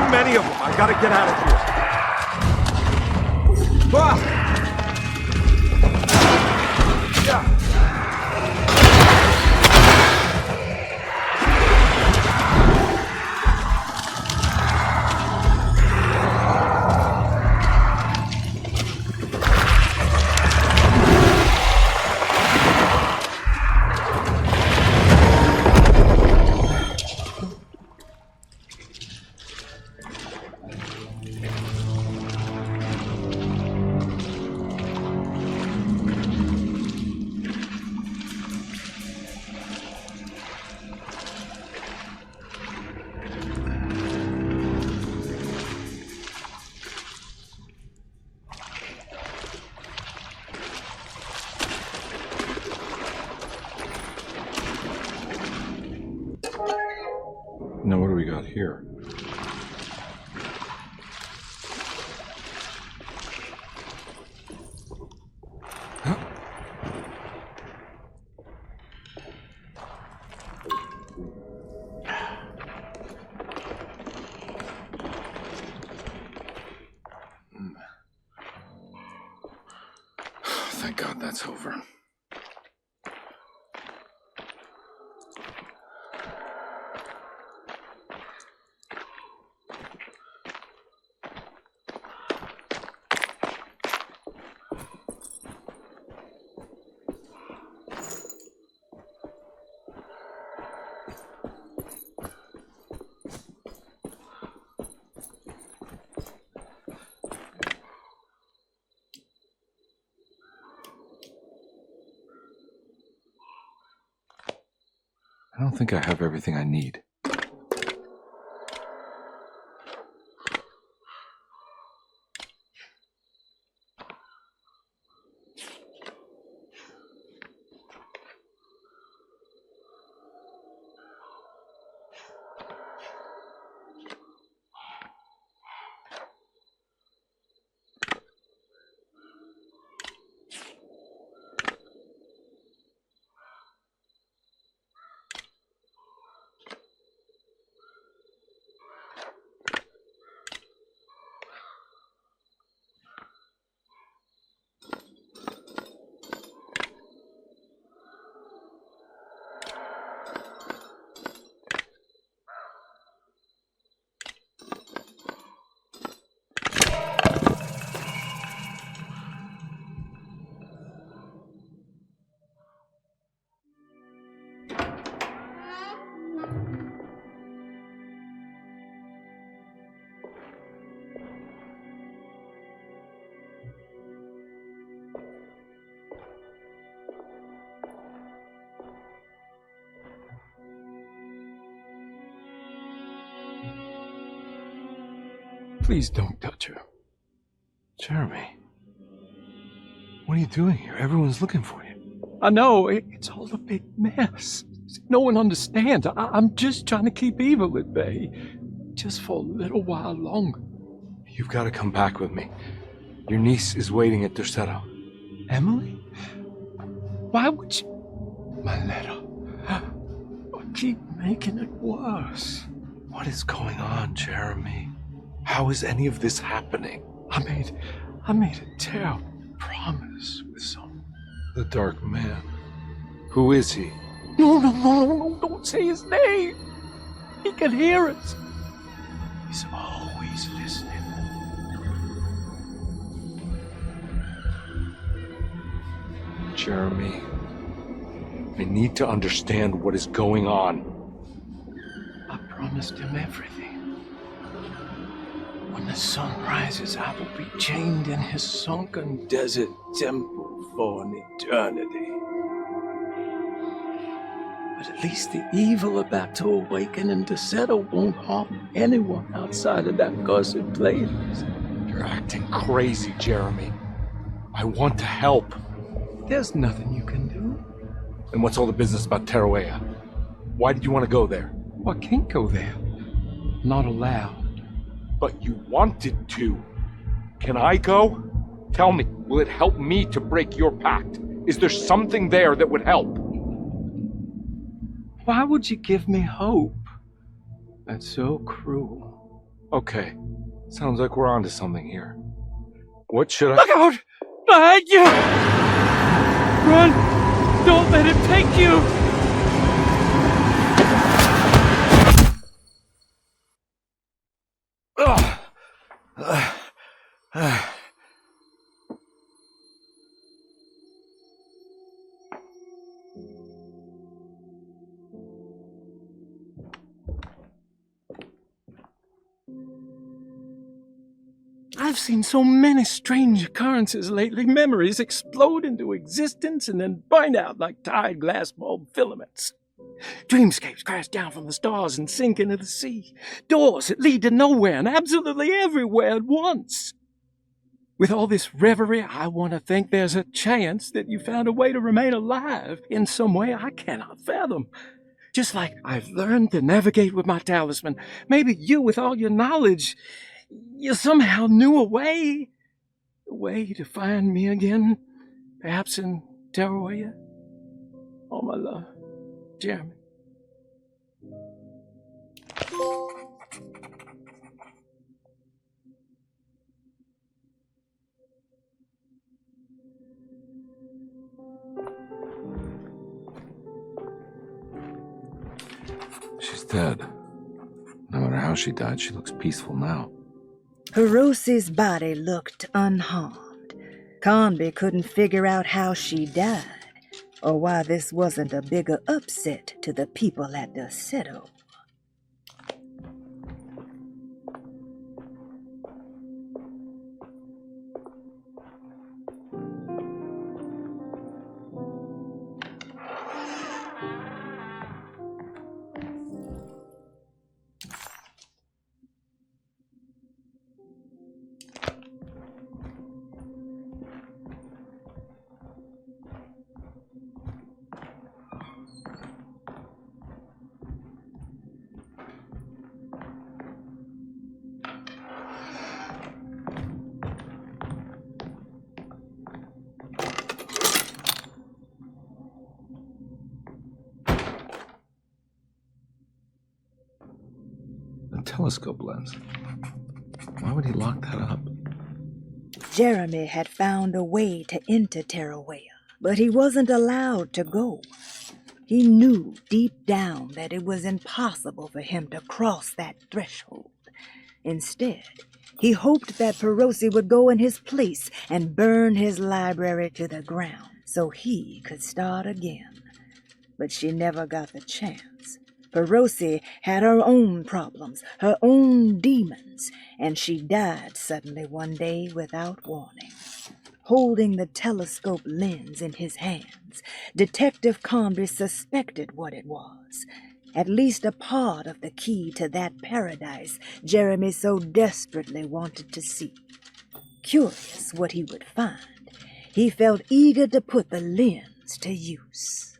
too many of them. I gotta get out of here. Ah! Yeah. Now what do we got here? Huh? Thank God that's over. I don't think I have everything I need. Please don't touch her. Jeremy, what are you doing here? Everyone's looking for you. I know, it's all a big mess. No one understands. I'm just trying to keep evil at bay. Just for a little while longer. You've got to come back with me. Your niece is waiting at Dersето. Emily? Why would you... My letter. Keep making it worse. What is going on, Jeremy? How is any of this happening? I made a terrible promise with someone. The Dark Man. Who is he? No, don't say his name. He can hear us. He's always listening. Jeremy, I need to understand what is going on. I promised him everything. When the sun rises, I will be chained in his sunken desert temple for an eternity. But at least the evil about to awaken in Derseto won't harm anyone outside of that cursed place. You're acting crazy, Jeremy. I want to help. There's nothing you can do. And what's all the business about Teruea? Why did you want to go there? I can't go there. Not allowed. But you wanted to. Can I go? Tell me, will it help me to break your pact? Is there something there that would help? Why would you give me hope? That's so cruel. Okay. Sounds like we're onto something here. What should I... Look out! Behind you! Run! Don't let him take you! I've seen so many strange occurrences lately. Memories explode into existence and then burn out like tired glass bulb filaments. Dreamscapes crash down from the stars and sink into the sea. Doors that lead to nowhere and absolutely everywhere at once. With all this reverie, I want to think there's a chance that you found a way to remain alive in some way I cannot fathom. Just like I've learned to navigate with my talisman. Maybe you, with all your knowledge, you somehow knew a way to find me again, perhaps in Terrawaya. All my love, Jeremy. She's dead. No matter how she died, she looks peaceful now. Hirosi's body looked unharmed. Karnbi couldn't figure out how she died, or why this wasn't a bigger upset to the people at Dersето. Telescope lens. Why would he lock that up? Jeremy had found a way to enter Terrawaya, but he wasn't allowed to go. He knew deep down that it was impossible for him to cross that threshold. Instead, he hoped that Hirosi would go in his place and burn his library to the ground so he could start again. But she never got the chance. Hirosi had her own problems, her own demons, and she died suddenly one day without warning. Holding the telescope lens in his hands, Detective Karnbi suspected what it was. At least a part of the key to that paradise Jeremy so desperately wanted to see. Curious what he would find, he felt eager to put the lens to use.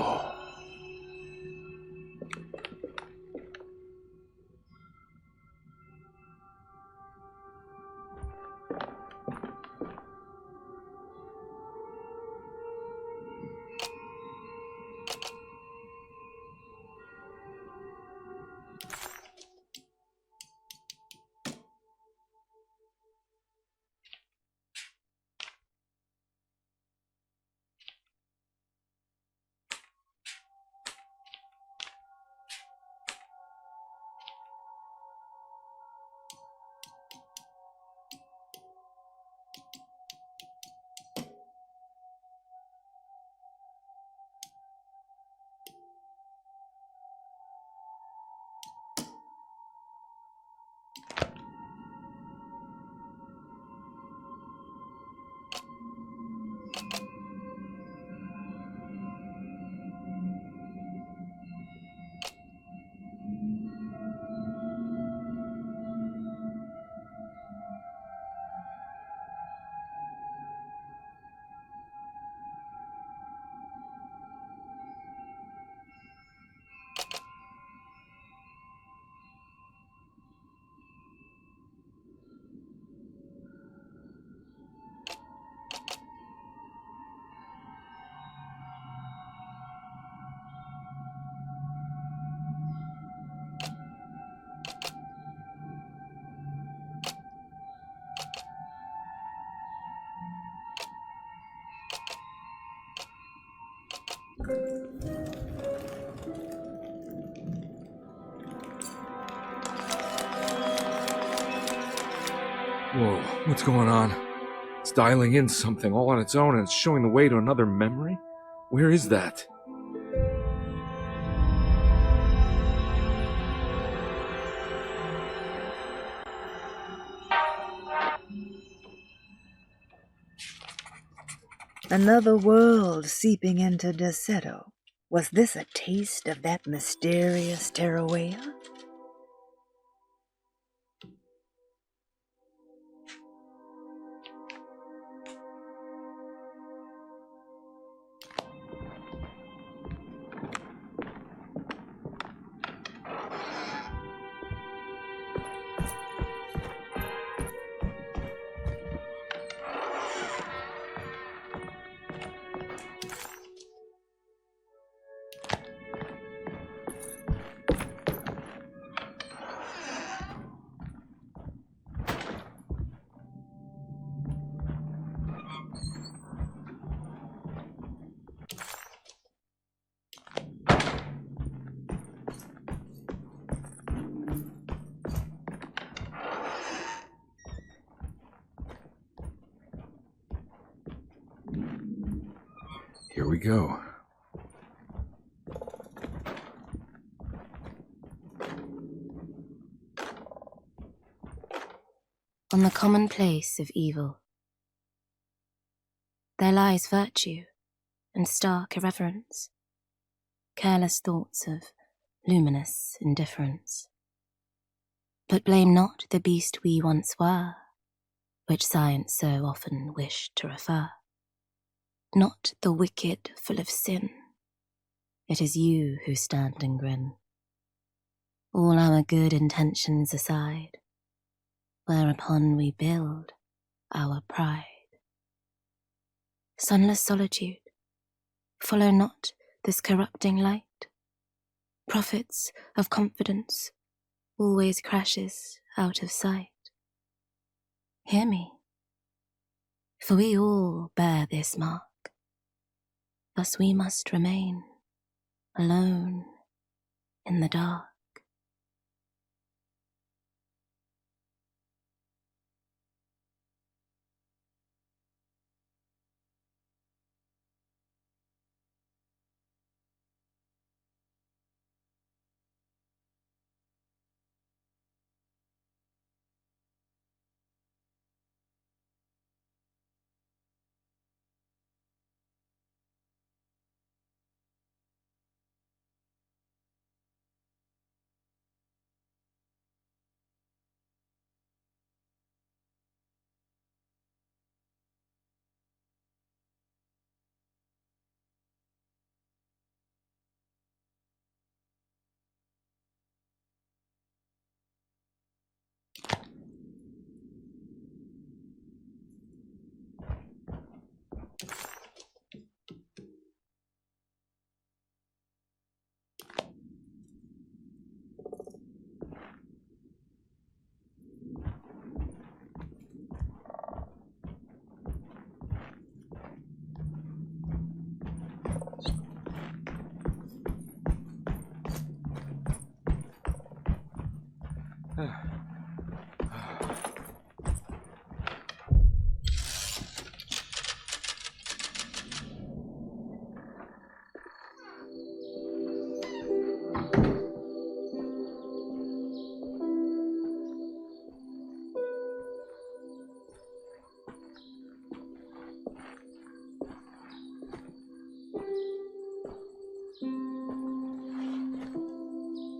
Oh. Whoa, what's going on? It's dialing in something all on its own and it's showing the way to another memory? Where is that? Another world seeping into Dersето. Was this a taste of that mysterious Terrawea? Here we go. On the commonplace of evil, there lies virtue and stark irreverence, careless thoughts of luminous indifference. But blame not the beast we once were, which science so often wished to refer. Not the wicked full of sin, it is you who stand and grin. All our good intentions aside, whereupon we build our pride. Sunless solitude, follow not this corrupting light. Prophets of confidence always crashes out of sight. Hear me, for we all bear this mark. Thus we must remain alone in the dark.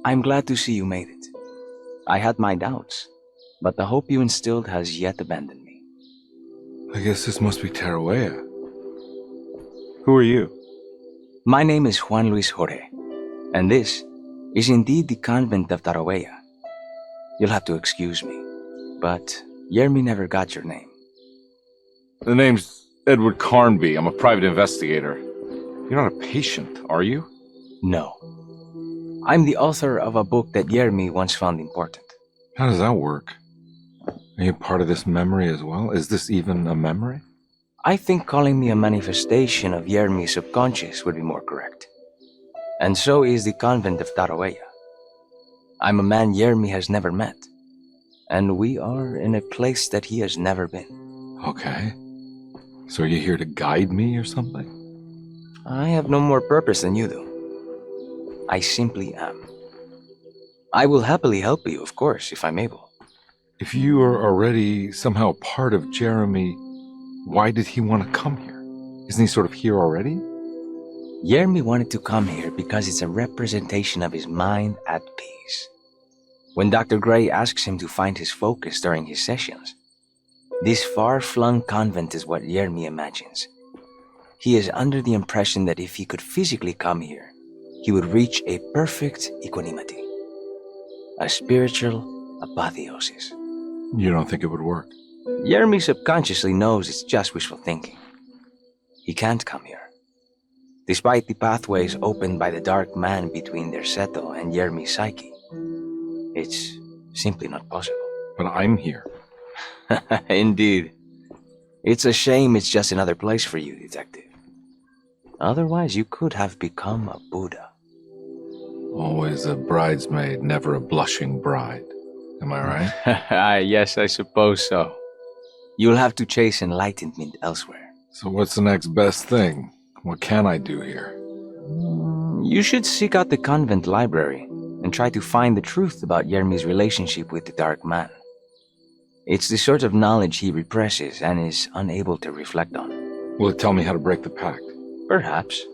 I'm glad to see you made it. I had my doubts, but the hope you instilled has yet abandoned me. I guess this must be Tarawea. Who are you? My name is Juan Luis Jorge, and this is indeed the convent of Tarawea. You'll have to excuse me, but Jeremy never got your name. The name's Edward Karnbi. I'm a private investigator. You're not a patient, are you? No. I'm the author of a book that Jeremy once found important. How does that work? Are you part of this memory as well? Is this even a memory? I think calling me a manifestation of Jeremy's subconscious would be more correct. And so is the convent of Tarawea. I'm a man Jeremy has never met, and we are in a place that he has never been. Okay. So are you here to guide me or something? I have no more purpose than you do. I simply am. I will happily help you, of course, if I'm able. If you are already somehow part of Jeremy, why did he want to come here? Isn't he sort of here already? Jeremy wanted to come here because it's a representation of his mind at peace. When Dr. Gray asks him to find his focus during his sessions, this far-flung convent is what Jeremy imagines. He is under the impression that if he could physically come here, he would reach a perfect equanimity, a spiritual apotheosis. You don't think it would work? Jeremy subconsciously knows it's just wishful thinking. He can't come here. Despite the pathways opened by the dark man between Derseto and Jeremy's psyche, it's simply not possible. But I'm here. Indeed. It's a shame it's just another place for you, detective. Otherwise, you could have become a Buddha. Always a bridesmaid, never a blushing bride. Am I right? Yes, I suppose so. You'll have to chase enlightenment elsewhere. So what's the next best thing? What can I do here? You should seek out the convent library and try to find the truth about Jeremy's relationship with the Dark Man. It's the sort of knowledge he represses and is unable to reflect on. Will it tell me how to break the pact? Perhaps.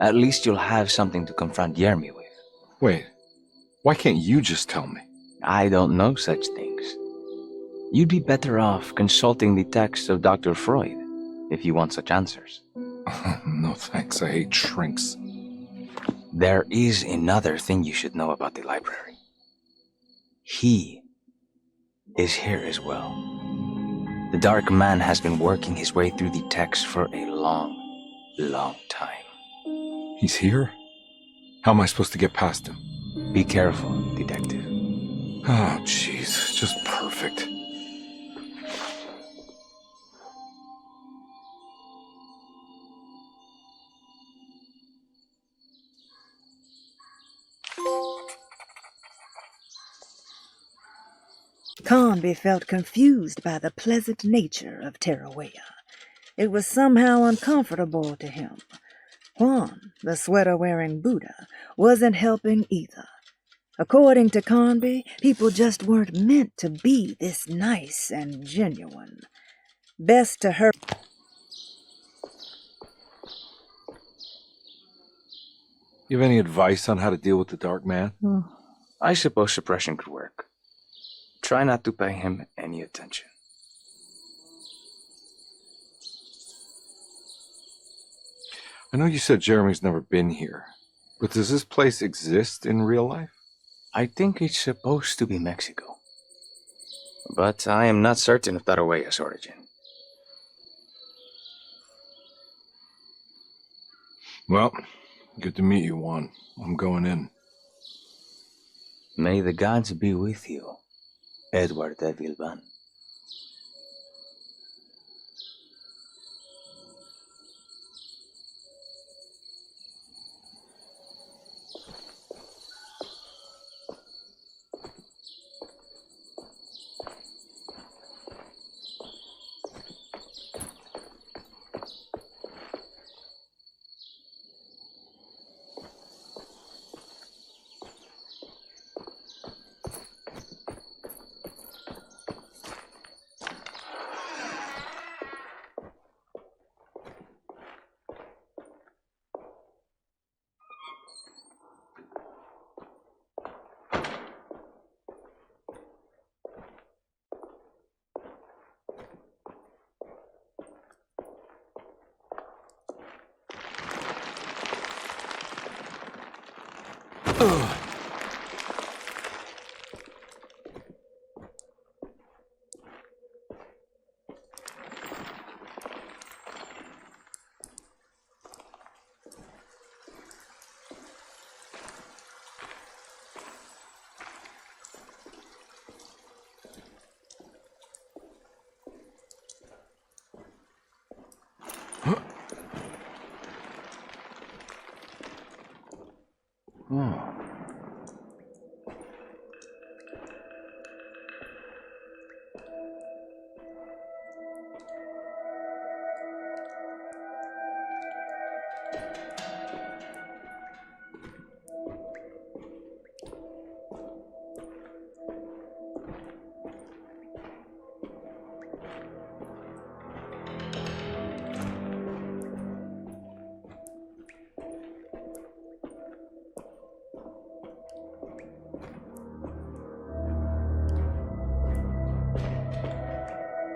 At least you'll have something to confront Jeremy with. Wait, why can't you just tell me? I don't know such things. You'd be better off consulting the texts of Dr. Freud if you want such answers. No thanks, I hate shrinks. There is another thing you should know about the library. He is here as well. The Dark Man has been working his way through the text for a long time. He's here? How am I supposed to get past him? Be careful, detective. Oh, jeez, just perfect. Karnbi felt confused by the pleasant nature of Tarawea. It was somehow uncomfortable to him. Juan, the sweater-wearing Buddha, wasn't helping either. According to Karnbi, people just weren't meant to be this nice and genuine. Best to hurry. You have any advice on how to deal with the Dark Man? I suppose suppression could work. Try not to pay him any attention. I know you said Jeremy's never been here, but does this place exist in real life? I think it's supposed to be Mexico. But I am not certain of Tarawea's origin. Well, good to meet you, Juan. I'm going in. May the gods be with you, Edward Vilban.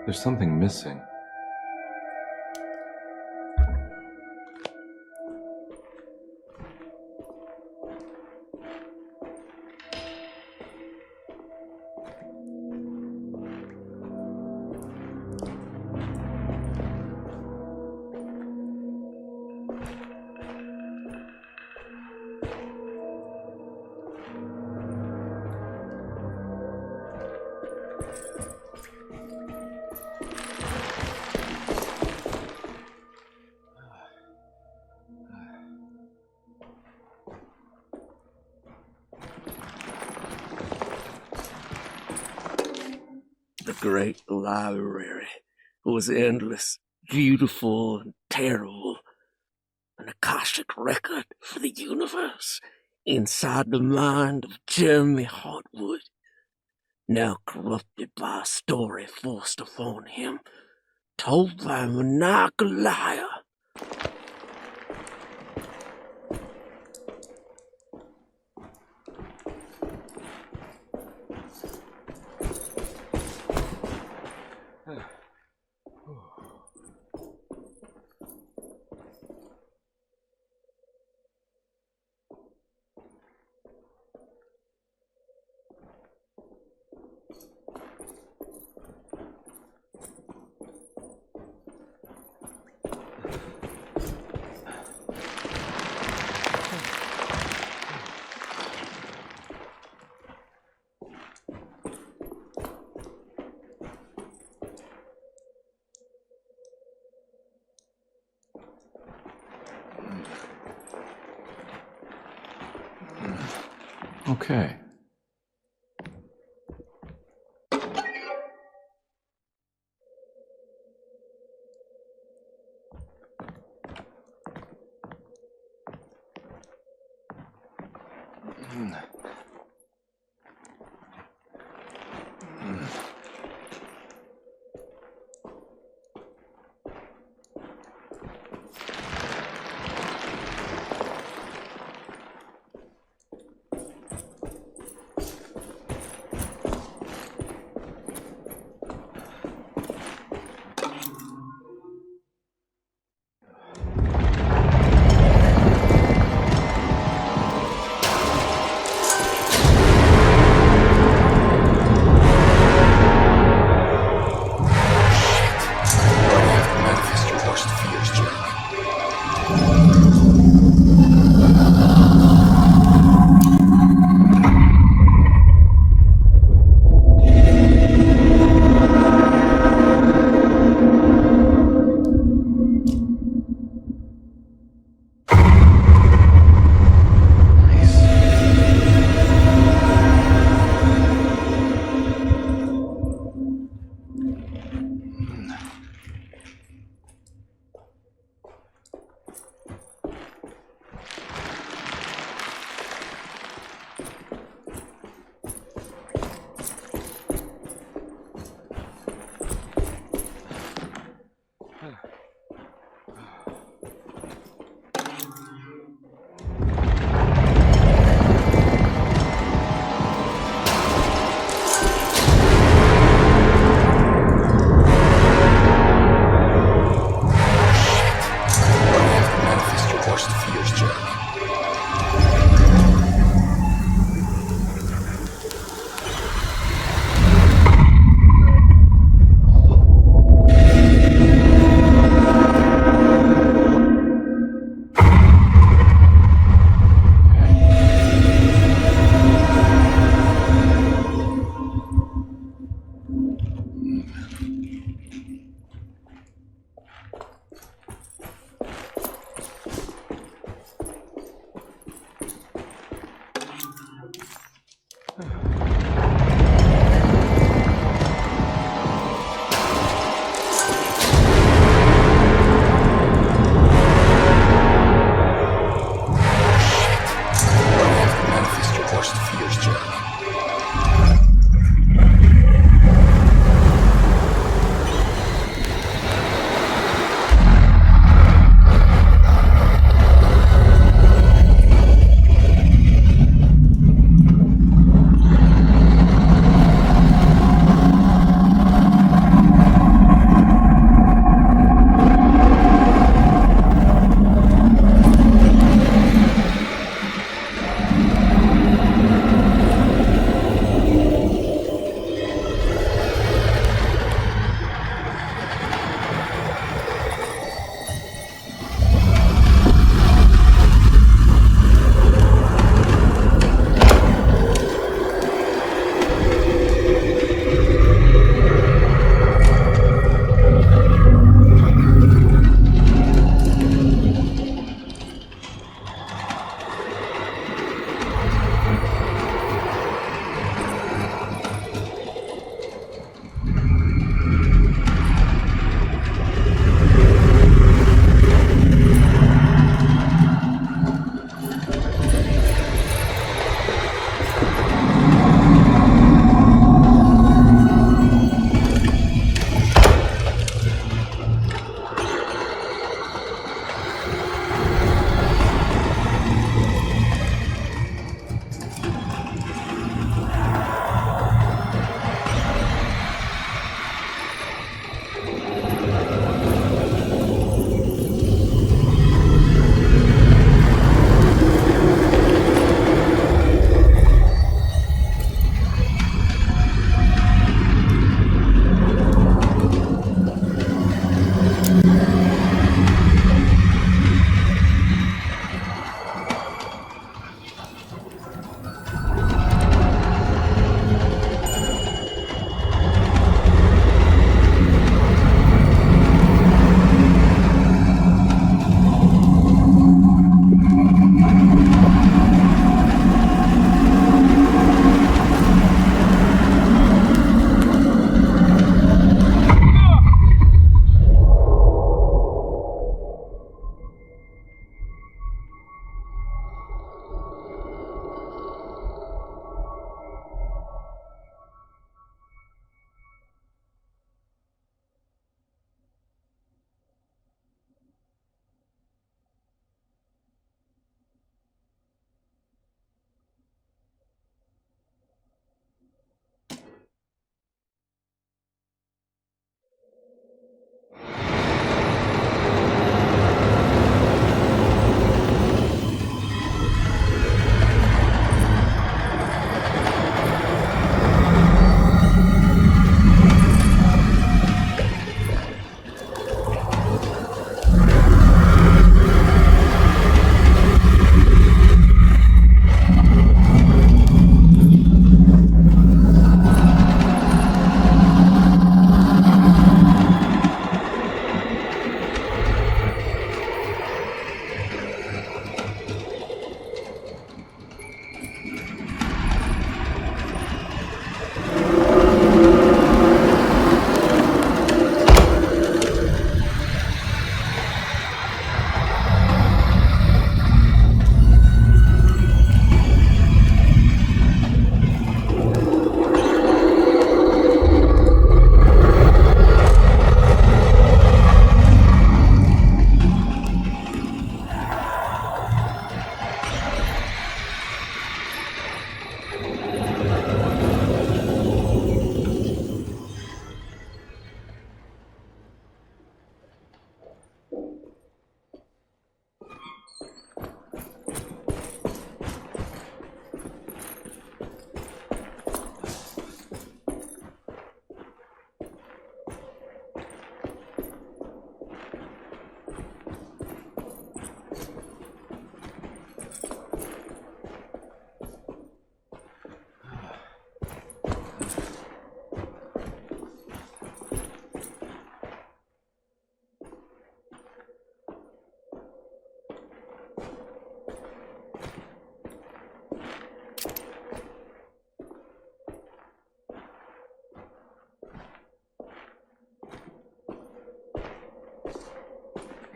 There's something missing. The great library was endless, beautiful, and terrible. An Akashic record for the universe inside the mind of Jeremi Hартвуд, now corrupted by a story forced upon him, told by a maniacal liar. Okay.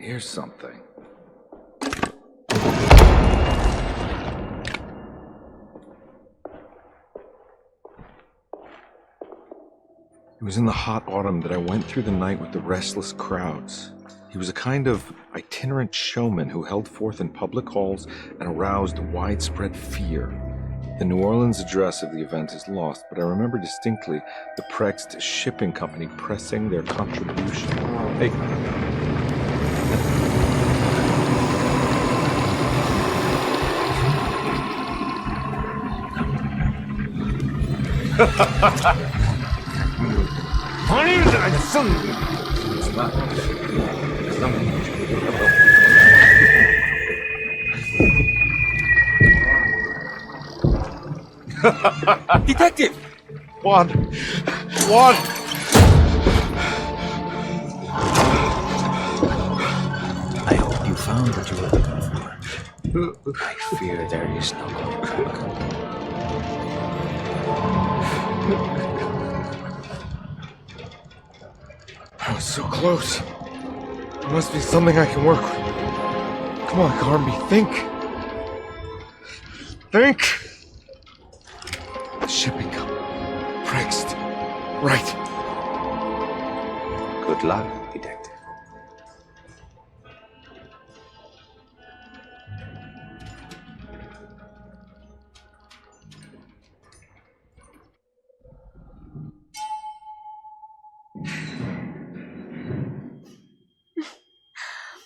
Here's something. It was in the hot autumn that I went through the night with the restless crowds. He was a kind of itinerant showman who held forth in public halls and aroused widespread fear. The New Orleans address of the event is lost, but I remember distinctly the Prext Shipping Company pressing their contribution. Hey. Detective! Juan! I hope you found what you were looking for. I fear there is no going back. I was so close. There must be something I can work with. Come on, Karnbi, think. Think! The shipping company. Prext. Right. Good luck, detective.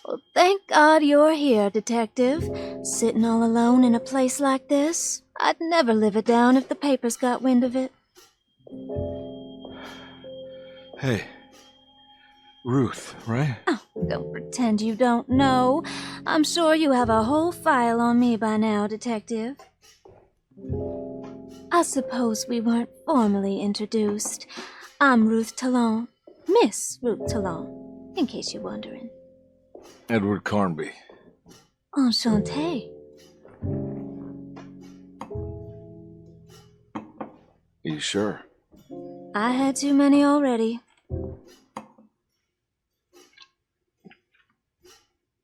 Well, thank God you're here, Detective. Sitting all alone in a place like this, I'd never live it down if the papers got wind of it. Hey. Ruth, right? Oh, don't pretend you don't know. I'm sure you have a whole file on me by now, Detective. I suppose we weren't formally introduced. I'm Ruth Talon. Miss Ruth Talon, in case you're wondering. Edward Karnbi. Enchanté. Are you sure? I had too many already.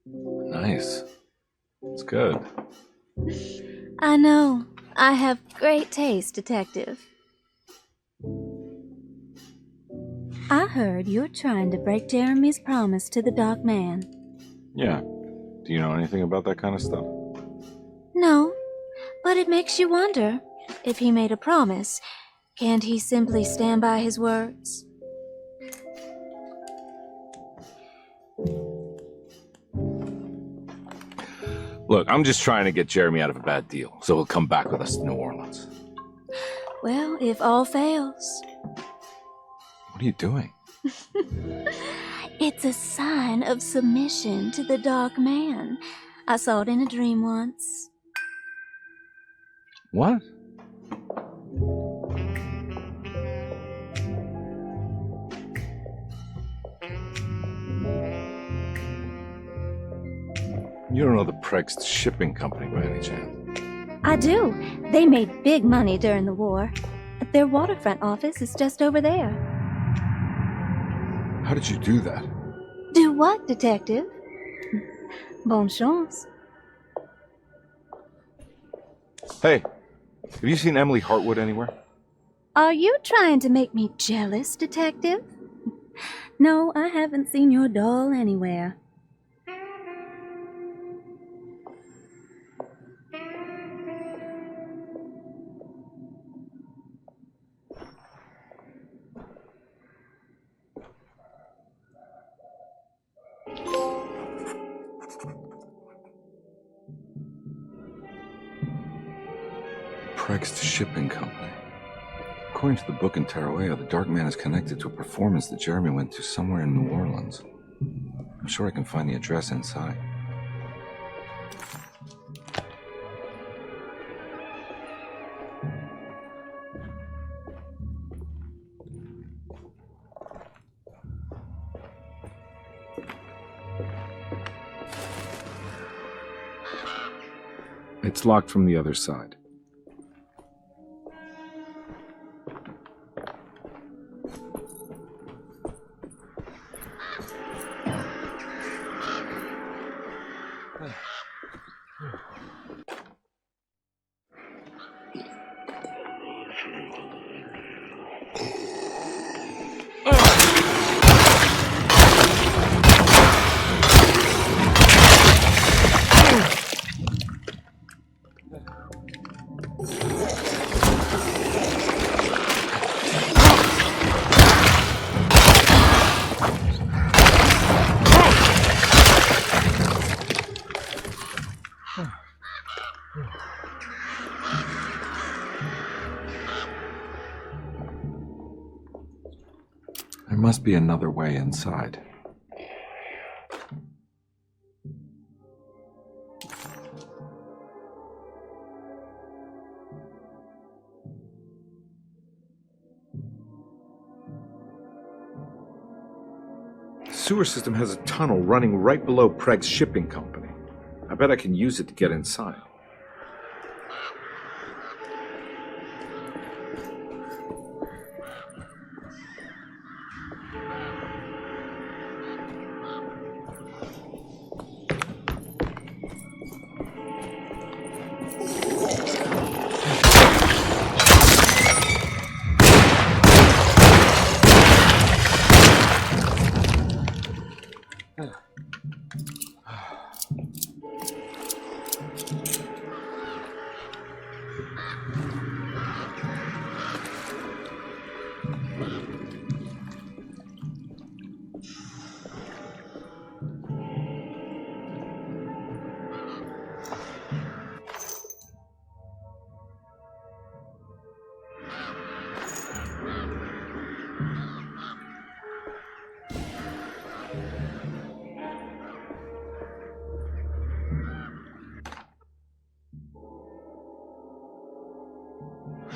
Nice. It's good. I know. I have great taste, Detective. I heard you're trying to break Jeremy's promise to the Dark Man. Yeah. Do you know anything about that kind of stuff? No, but it makes you wonder. If he made a promise, can't he simply stand by his words? Look, I'm just trying to get Jeremy out of a bad deal, so he'll come back with us to New Orleans. Well, if all fails. What are you doing? It's a sign of submission to the Dark Man. I saw it in a dream once. What? You don't know the Prext Shipping Company by any chance? I do. They made big money during the war. Their waterfront office is just over there. How did you do that? Do what, Detective? Bonne chance. Hey, have you seen Emily Hартвуд anywhere? Are you trying to make me jealous, Detective? No, I haven't seen your doll anywhere. Prext Shipping Company. According to the book in Tarawea, the Dark Man is connected to a performance that Jeremy went to somewhere in New Orleans. I'm sure I can find the address inside. It's locked from the other side. There must be another way inside. The sewer system has a tunnel running right below Preg's shipping company. I bet I can use it to get inside.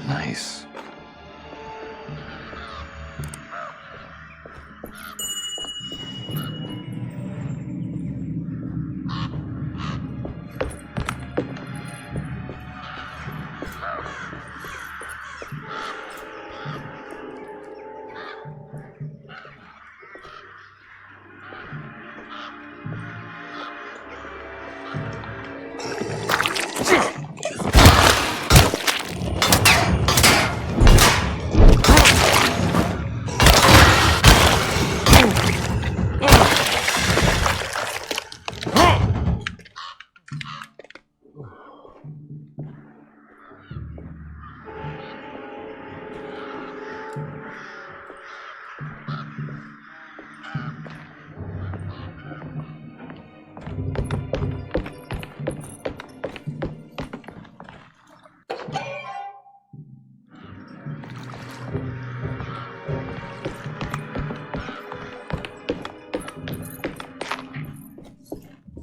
Nice.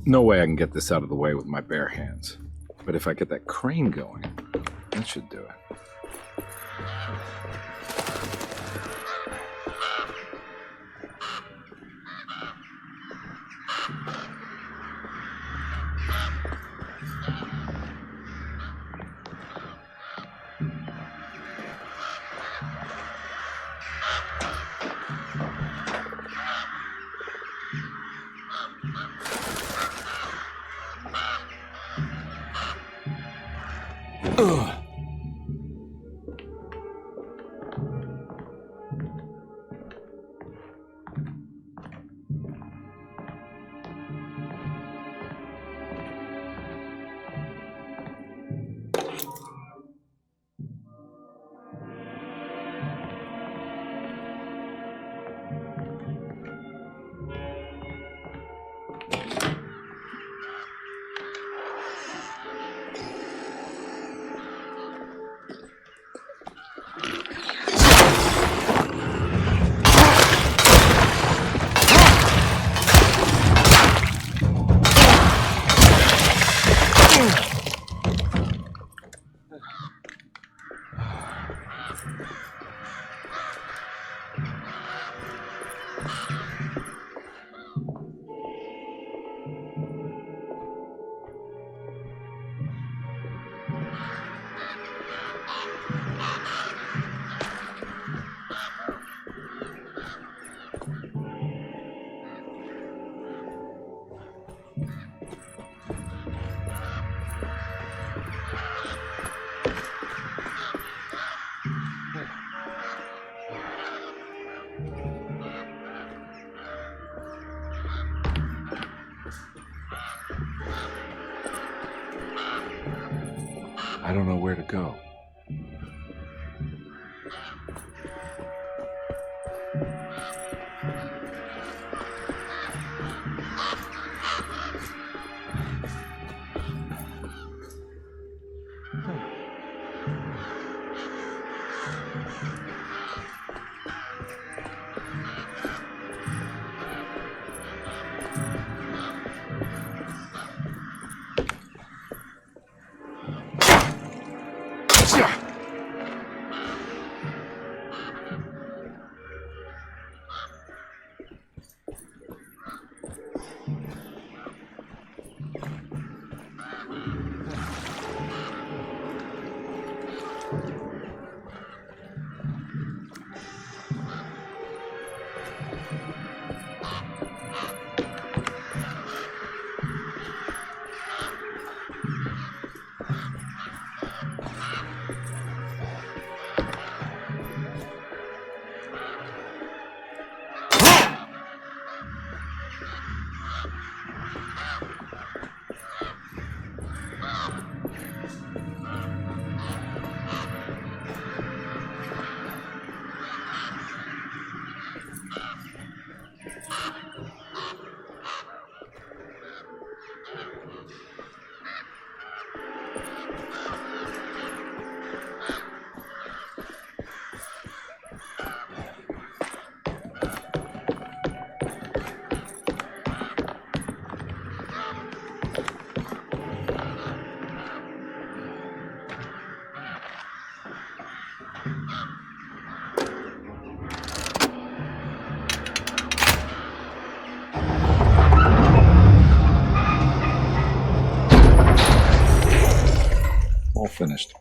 No way I can get this out of the way with my bare hands. But if I get that crane going, that should do it. I don't know where to go. All finished.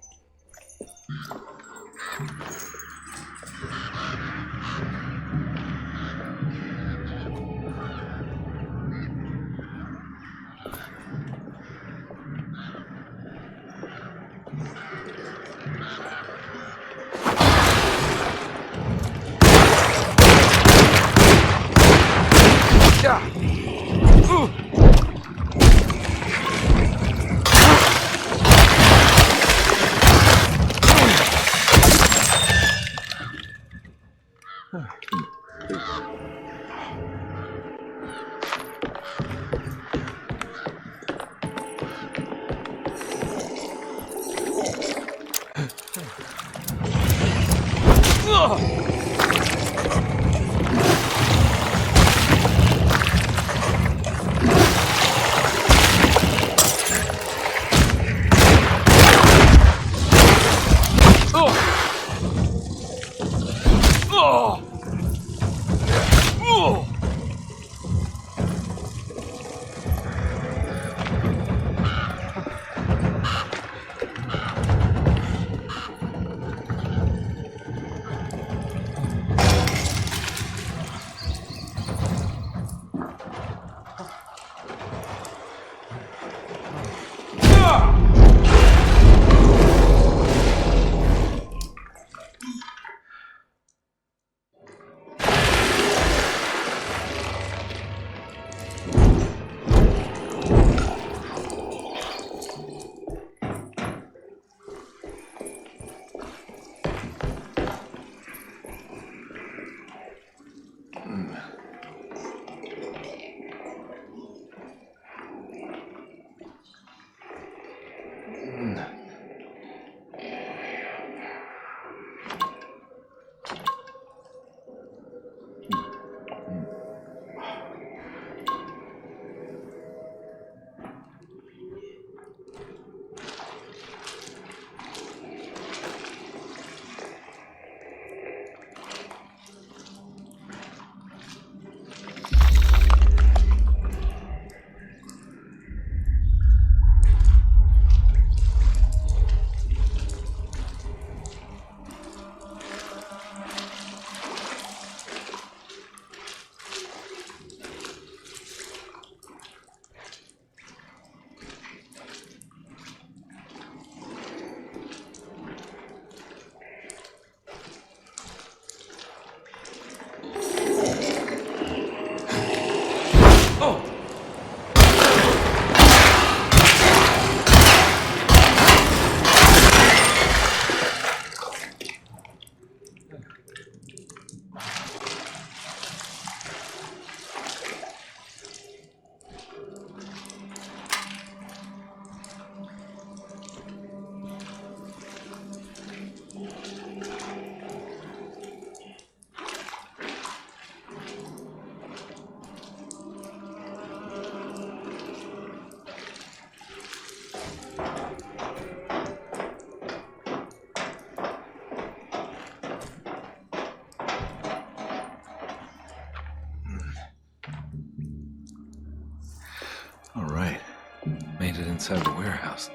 inside the warehouse.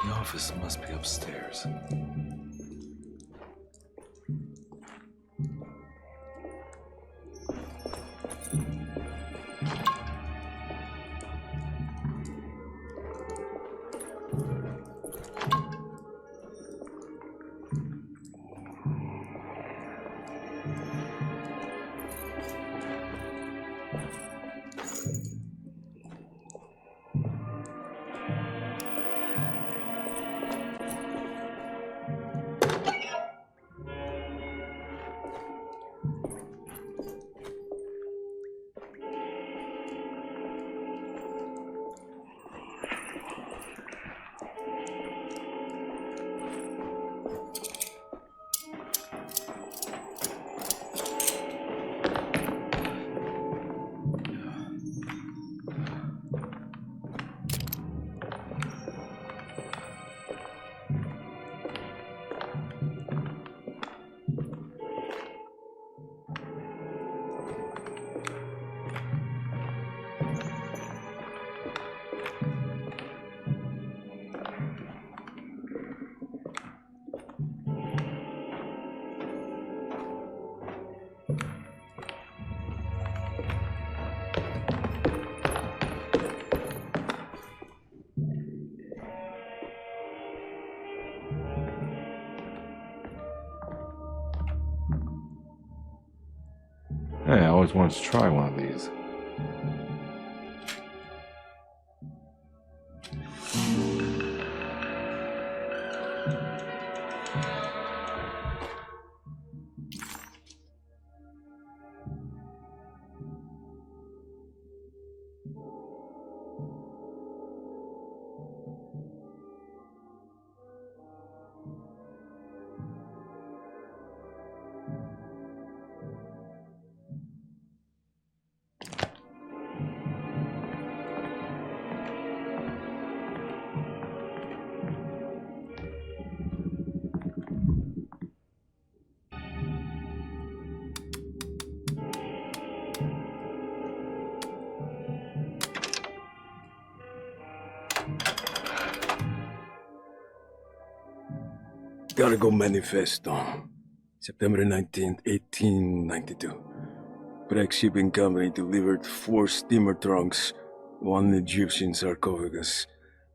The office must be upstairs. Hey, I always wanted to try one of these. Cargo Manifesto, September 19th, 1892. Breck Shipping Company delivered 4 steamer trunks, 1 Egyptian sarcophagus,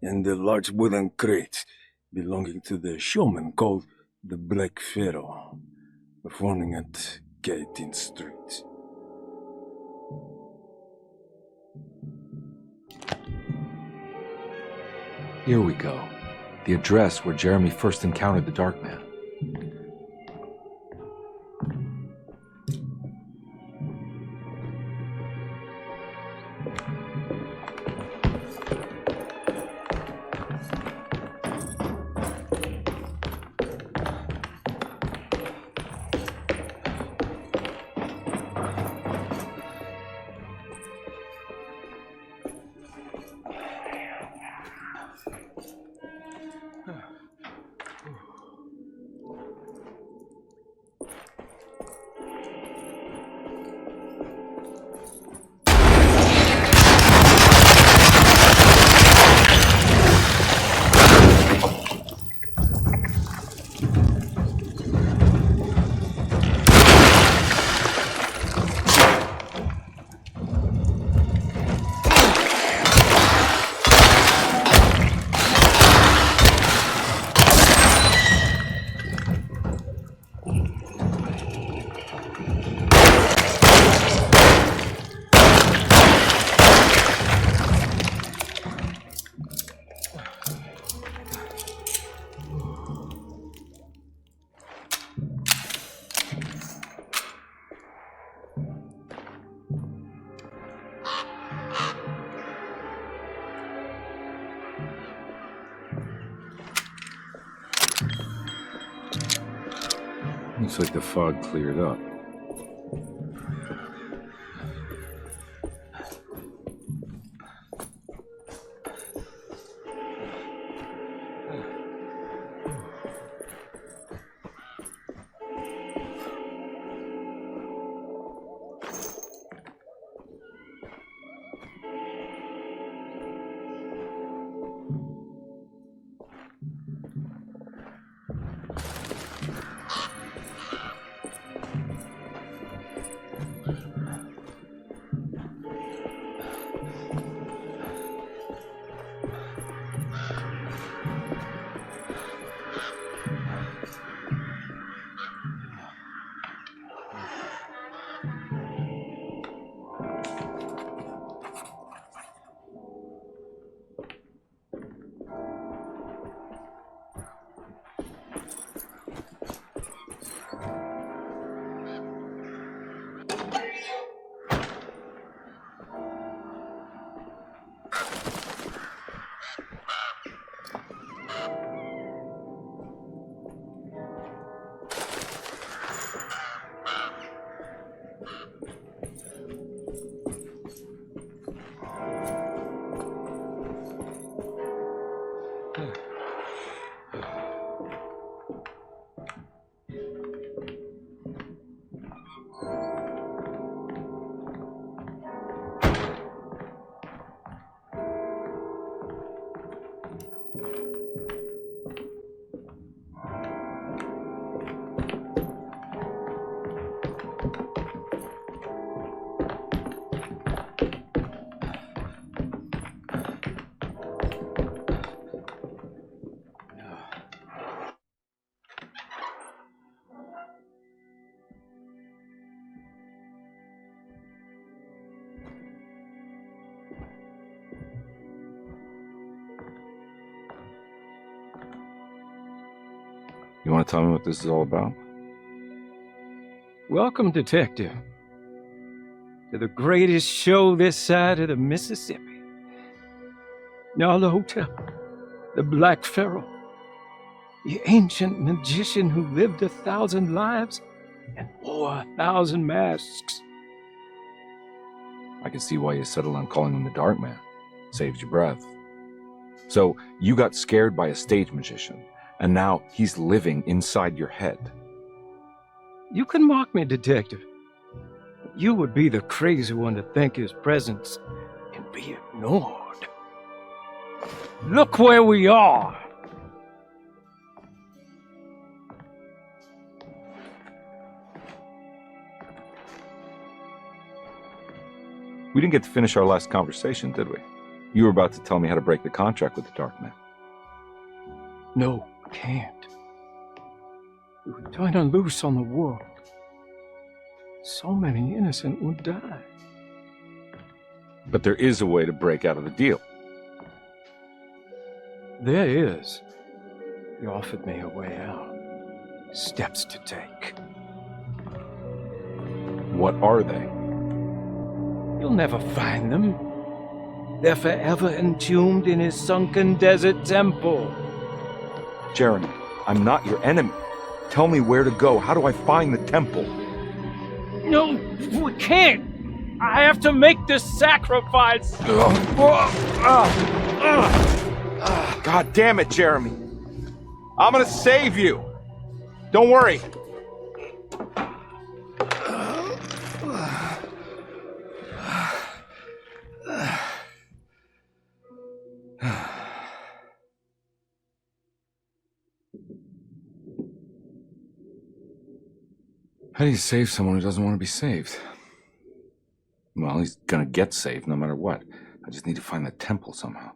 and a large wooden crate belonging to the showman called the Black Pharaoh, performing at 18th Street. Here we go. The address where Jeremy first encountered the Dark Man. Looks like the fog cleared up. You want to tell me what this is all about? Welcome, Detective, to the greatest show this side of the Mississippi. Now the hotel, the Black Pharaoh, the ancient magician who lived 1,000 lives and wore 1,000 masks. I can see why you settled on calling him the Dark Man. Saves your breath. So, you got scared by a stage magician, and now he's living inside your head. You can mock me, Detective. But you would be the crazy one to think his presence can be ignored. Look where we are! We didn't get to finish our last conversation, did we? You were about to tell me how to break the contract with the Dark Man. No, can't. We would turn her loose on the world. So many innocent would die. But there is a way to break out of the deal. There is. You offered me a way out. Steps to take. What are they? You'll never find them. They're forever entombed in his sunken desert temple. Jeremy, I'm not your enemy. Tell me where to go. How do I find the temple? No, we can't. I have to make this sacrifice. God damn it, Jeremy. I'm gonna save you. Don't worry. How do you save someone who doesn't want to be saved? Well, he's gonna get saved no matter what. I just need to find the temple somehow.